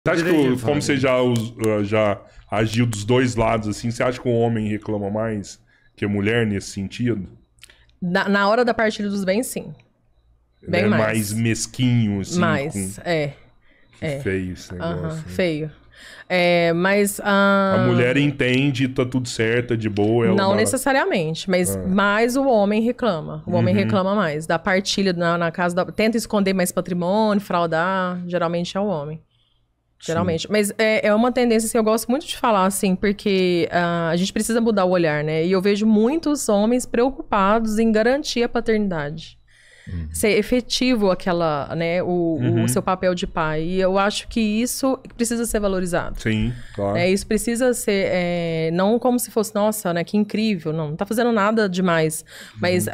Você acha que, como você já agiu dos dois lados, assim, você acha que o homem reclama mais que a mulher nesse sentido? Na hora da partilha dos bens, sim. Bem Ele é mais. mais mesquinho, assim. Mais, Que feio esse negócio. Né? Feio. Mas... A mulher entende, tá tudo certo, de boa. Ela não necessariamente, mas mais o homem reclama. O homem reclama mais. Da partilha na casa, tenta esconder mais patrimônio, fraudar. Geralmente é o homem. Geralmente. Sim. Mas é uma tendência, assim, eu gosto muito de falar, assim, porque a gente precisa mudar o olhar, né? E eu vejo muitos homens preocupados em garantir a paternidade. Ser efetivo né, o seu papel de pai. E eu acho que isso precisa ser valorizado. Sim, claro. Isso precisa ser, não como se fosse, nossa, né, que incrível. Não tá fazendo nada demais. Mas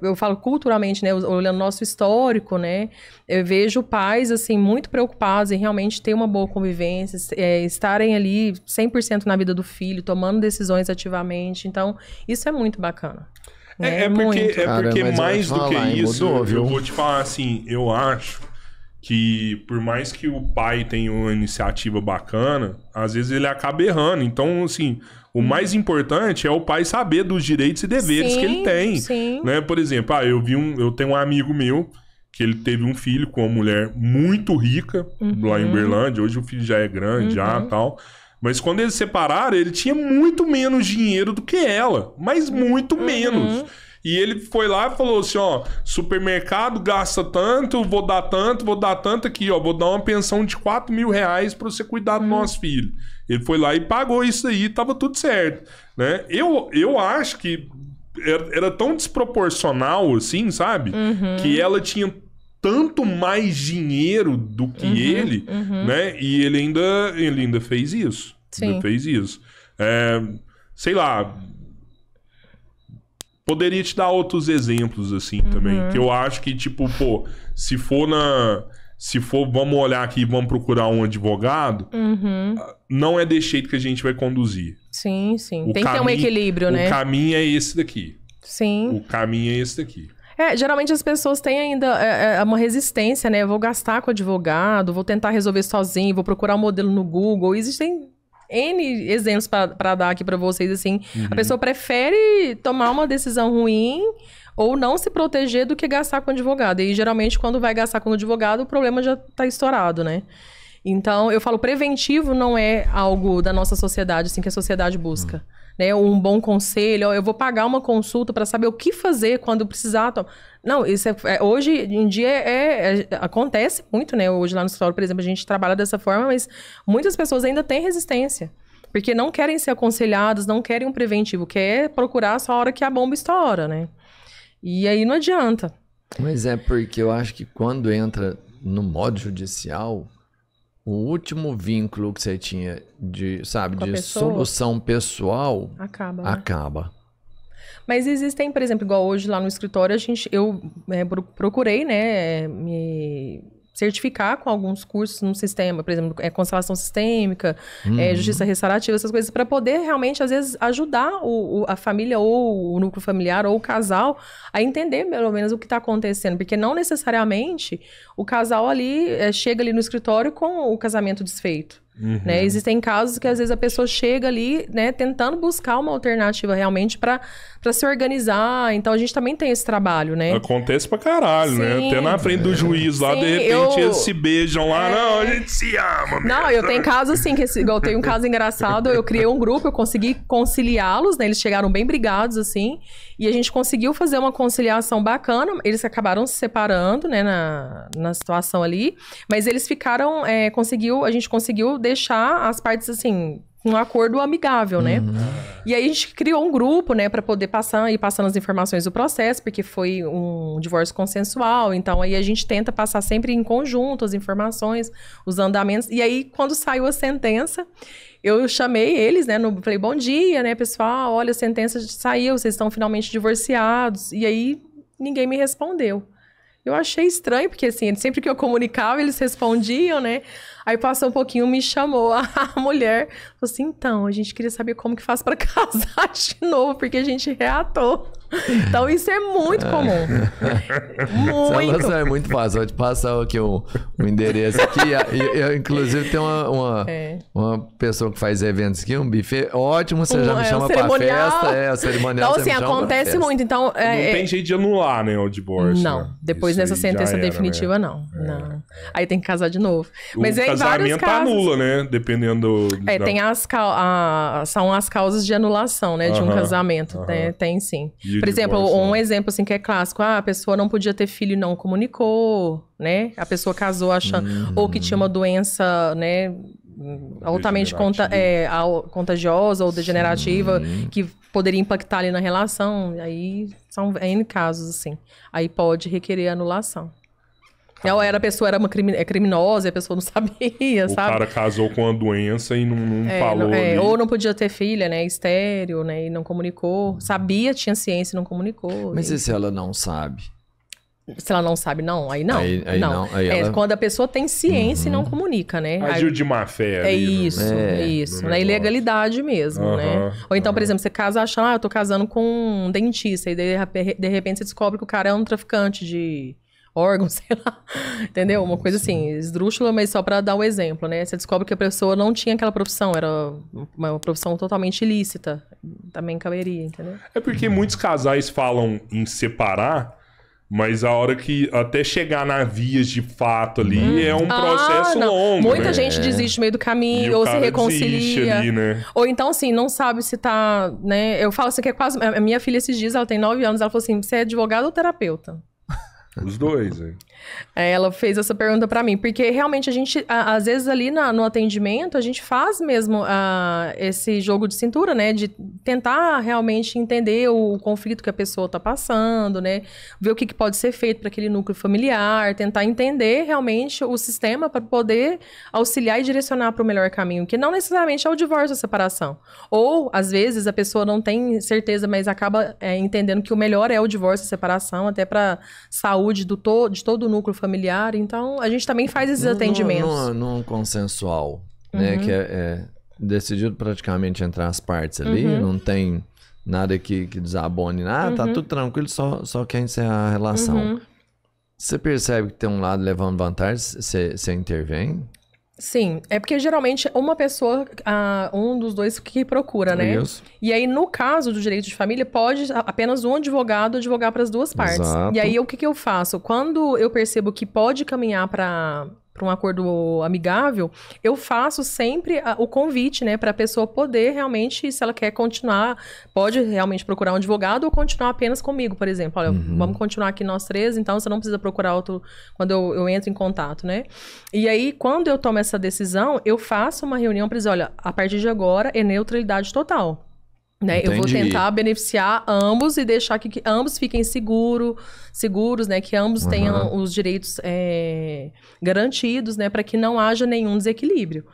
eu falo culturalmente, né, olhando nosso histórico, né, eu vejo pais, assim, muito preocupados em realmente ter uma boa convivência, estarem ali 100% na vida do filho, tomando decisões ativamente. Então, isso é muito bacana. Porque mais do que isso, eu vou te falar assim, eu acho que por mais que o pai tenha uma iniciativa bacana, às vezes ele acaba errando. Então, assim, o mais importante é o pai saber dos direitos e deveres que ele tem. Sim. Né? Por exemplo, eu tenho um amigo meu que ele teve um filho com uma mulher muito rica lá em Uberlândia. Hoje o filho já é grande, já tal. Mas quando eles se separaram, ele tinha muito menos dinheiro do que ela. Mas muito menos. E ele foi lá e falou assim, ó, supermercado gasta tanto, vou dar tanto aqui, ó. Vou dar uma pensão de 4 mil reais pra você cuidar do nosso filho. Ele foi lá e pagou isso aí, tava tudo certo. Né? Eu acho que era tão desproporcional, assim, sabe? Que ela tinha tanto mais dinheiro do que ele, né? E ele ainda fez isso. Sim. Ainda fez isso. Sei lá. Poderia te dar outros exemplos, assim, também. Que eu acho que, tipo, pô, se for, vamos olhar aqui e vamos procurar um advogado, não é desse jeito que a gente vai conduzir. Sim. Tem que ter um equilíbrio, né? O caminho é esse daqui. Sim. O caminho é esse daqui. Geralmente as pessoas têm ainda uma resistência, né? Eu vou gastar com advogado, vou tentar resolver sozinho, vou procurar um modelo no Google. Existem N exemplos para dar aqui para vocês, assim. A pessoa prefere tomar uma decisão ruim ou não se proteger do que gastar com advogado. E geralmente quando vai gastar com advogado, o problema já tá estourado, né? Então, eu falo, preventivo não é algo da nossa sociedade, assim, que a sociedade busca. Né? Um bom conselho, eu vou pagar uma consulta para saber o que fazer quando precisar. Não, isso hoje em dia acontece muito, né? Hoje lá no escritório, por exemplo, a gente trabalha dessa forma, mas muitas pessoas ainda têm resistência. Porque não querem ser aconselhadas, não querem um preventivo, quer procurar só a hora que a bomba estoura, né? E aí não adianta. Mas é porque eu acho que quando entra no modo judicial, o último vínculo que você tinha de solução pessoal acaba. Mas existem, por exemplo, igual hoje lá no escritório, eu procurei, né, me certificar com alguns cursos no sistema, por exemplo, constelação sistêmica, justiça restaurativa, essas coisas, para poder realmente, às vezes, ajudar a família ou o núcleo familiar ou o casal a entender, pelo menos, o que está acontecendo. Porque não necessariamente o casal ali chega ali no escritório com o casamento desfeito. Né? Existem casos que, às vezes, a pessoa chega ali, né, tentando buscar uma alternativa realmente para se organizar. Então, a gente também tem esse trabalho, né? Acontece pra caralho, né? Até na frente do juiz lá, de repente, eles se beijam lá. Não, a gente se ama mesmo. Não, eu tenho casos assim, igual tem um caso engraçado, eu criei um grupo, eu consegui conciliá-los, né? Eles chegaram bem brigados, assim, e a gente conseguiu fazer uma conciliação bacana. Eles acabaram se separando, né, na situação ali, mas eles ficaram, a gente conseguiu deixar as partes, assim, um acordo amigável, né? E aí a gente criou um grupo, né, para poder passando as informações do processo, porque foi um divórcio consensual, então aí a gente tenta passar sempre em conjunto as informações, os andamentos, e aí quando saiu a sentença, eu chamei eles, né, falei, bom dia, né, pessoal, olha, a sentença saiu, vocês estão finalmente divorciados, e aí ninguém me respondeu. Eu achei estranho, porque assim, sempre que eu comunicava, eles respondiam, né? Aí passou um pouquinho, me chamou a mulher. Falou assim, então, a gente queria saber como que faz pra casar de novo, porque a gente reatou. Então isso é muito comum. Muito. É muito fácil. Vou te passar aqui um endereço aqui. Eu, inclusive, tem uma pessoa que faz eventos aqui, um buffet ótimo. Você já me chama pra festa. O cerimonial. Então, assim, acontece muito. Então, não tem jeito de anular, né, o divórcio. Não. Né? Depois dessa sentença definitiva, né? não. Aí tem que casar de novo. Mas o casamento anula, né? Dependendo tem são as causas de anulação, né? De um casamento. Tem sim. Por exemplo, um exemplo assim que é clássico. A pessoa não podia ter filho e não comunicou, né? A pessoa casou achando... Ou que tinha uma doença, né? Altamente contagiosa ou degenerativa que poderia impactar ali na relação. Aí são N casos, assim. Aí pode requerer anulação. Ou a pessoa era criminosa e a pessoa não sabia, sabe? O cara casou com uma doença e não falou. Ou não podia ter filha, né? Estéril, né? E não comunicou. Sabia, tinha ciência e não comunicou. Mas e se ela não sabe? Se ela não sabe, não. Aí não. Aí não. Aí ela... quando a pessoa tem ciência e não comunica, né? Agiu de má fé. Ali, isso. Na ilegalidade mesmo, né? Ou então, por exemplo, você casa achando, eu tô casando com um dentista. E de repente você descobre que o cara é um traficante de órgãos, sei lá. Entendeu? Uma coisa assim, esdrúxula, mas só pra dar um exemplo, né? Você descobre que a pessoa não tinha aquela profissão, era uma profissão totalmente ilícita. Também caberia, entendeu? É porque muitos casais falam em separar, mas a hora que até chegar na vias de fato ali é um processo longo. Muita gente desiste no meio do caminho, ou se reconcilia. Ali, né? Ou então, assim, não sabe se tá, né? Eu falo assim que é quase... A minha filha esses dias, ela tem 9 anos, ela falou assim, você é advogado ou terapeuta? Os dois, hein? Ela fez essa pergunta pra mim, porque realmente a gente, às vezes ali no atendimento, a gente faz mesmo esse jogo de cintura, né? De tentar realmente entender o conflito que a pessoa tá passando, né? Ver o que pode ser feito para aquele núcleo familiar, tentar entender realmente o sistema para poder auxiliar e direcionar para o melhor caminho, que não necessariamente é o divórcio ou a separação. Ou, às vezes, a pessoa não tem certeza, mas acaba entendendo que o melhor é o divórcio e a separação, até para saúde de todo o núcleo familiar. Então, a gente também faz esses atendimentos. Num consensual, né? Que é decidido praticamente entre as partes ali. Não tem nada que desabone nada. Tá tudo tranquilo, só quer encerrar a relação. Você percebe que tem um lado levando vantagem, você intervém? Sim, é porque geralmente uma pessoa, um dos dois que procura, né? Isso. E aí, no caso do direito de família, pode apenas um advogado advogar para as duas partes. Exato. E aí, o que eu faço? Quando eu percebo que pode caminhar para um acordo amigável, eu faço sempre o convite, né, para a pessoa poder realmente, se ela quer continuar, pode realmente procurar um advogado ou continuar apenas comigo, por exemplo. Olha, vamos continuar aqui nós três, então você não precisa procurar outro quando eu entro em contato, né? E aí, quando eu tomo essa decisão, eu faço uma reunião para dizer, olha, a partir de agora é neutralidade total. Né? Eu vou tentar beneficiar ambos e deixar que ambos fiquem seguros, né? Que ambos tenham os direitos garantidos, né? Para que não haja nenhum desequilíbrio.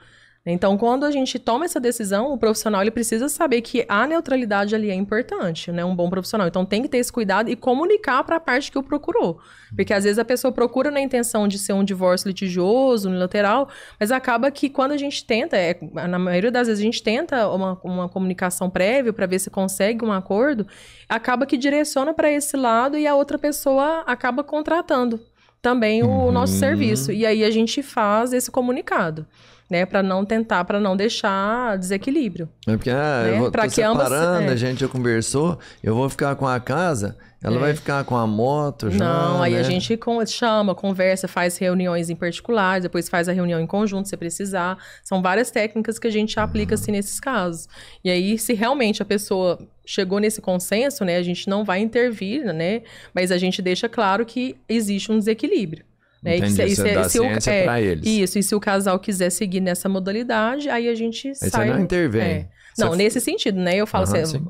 Então, quando a gente toma essa decisão, o profissional ele precisa saber que a neutralidade ali é importante, né? Um bom profissional. Então, tem que ter esse cuidado e comunicar para a parte que o procurou. Porque, às vezes, a pessoa procura na intenção de ser um divórcio litigioso, unilateral, mas acaba que quando a gente tenta, na maioria das vezes a gente tenta uma comunicação prévia para ver se consegue um acordo, acaba que direciona para esse lado e a outra pessoa acaba contratando também o nosso serviço. E aí a gente faz esse comunicado. Né, para não deixar desequilíbrio. É porque, eu tô separando, a gente já conversou, eu vou ficar com a casa, ela vai ficar com a moto já, Não, aí né? a gente chama, conversa, faz reuniões em particulares, depois faz a reunião em conjunto, se precisar. São várias técnicas que a gente aplica, assim, nesses casos. E aí, se realmente a pessoa chegou nesse consenso, né, a gente não vai intervir, né, mas a gente deixa claro que existe um desequilíbrio. Entendi, você dá ciência pra eles. Isso, e se o casal quiser seguir nessa modalidade, aí a gente sai... Você não intervém. Não, nesse sentido, né? Eu falo assim,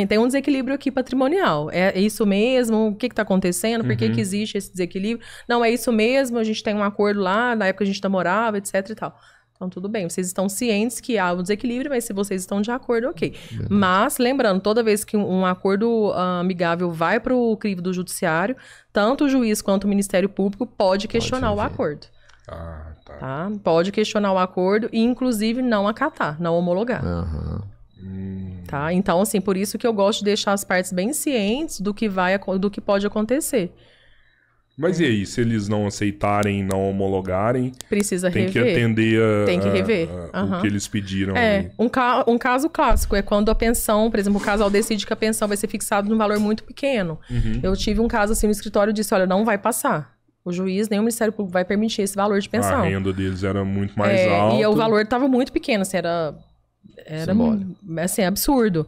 tem um desequilíbrio aqui patrimonial. É isso mesmo? O que tá acontecendo? Por que existe esse desequilíbrio? Não, é isso mesmo, a gente tem um acordo lá, na época a gente namorava, etc e tal. Então, tudo bem, vocês estão cientes que há um desequilíbrio, mas se vocês estão de acordo, ok. Mas, lembrando, toda vez que um acordo amigável vai para o crivo do judiciário, tanto o juiz quanto o Ministério Público pode questionar o acordo. Tá? Pode questionar o acordo e, inclusive, não acatar, não homologar. tá? Então, assim, por isso que eu gosto de deixar as partes bem cientes do que pode acontecer. Mas e aí, se eles não aceitarem, não homologarem... Precisa rever. Tem que atender tem que rever. O que eles pediram. Um caso clássico é quando a pensão, por exemplo, o casal decide que a pensão vai ser fixada num valor muito pequeno. Eu tive um caso assim no escritório, disse, olha, não vai passar. O juiz, nem o Ministério Público vai permitir esse valor de pensão. A renda deles era muito mais alta. E o valor estava muito pequeno, assim, era assim, absurdo.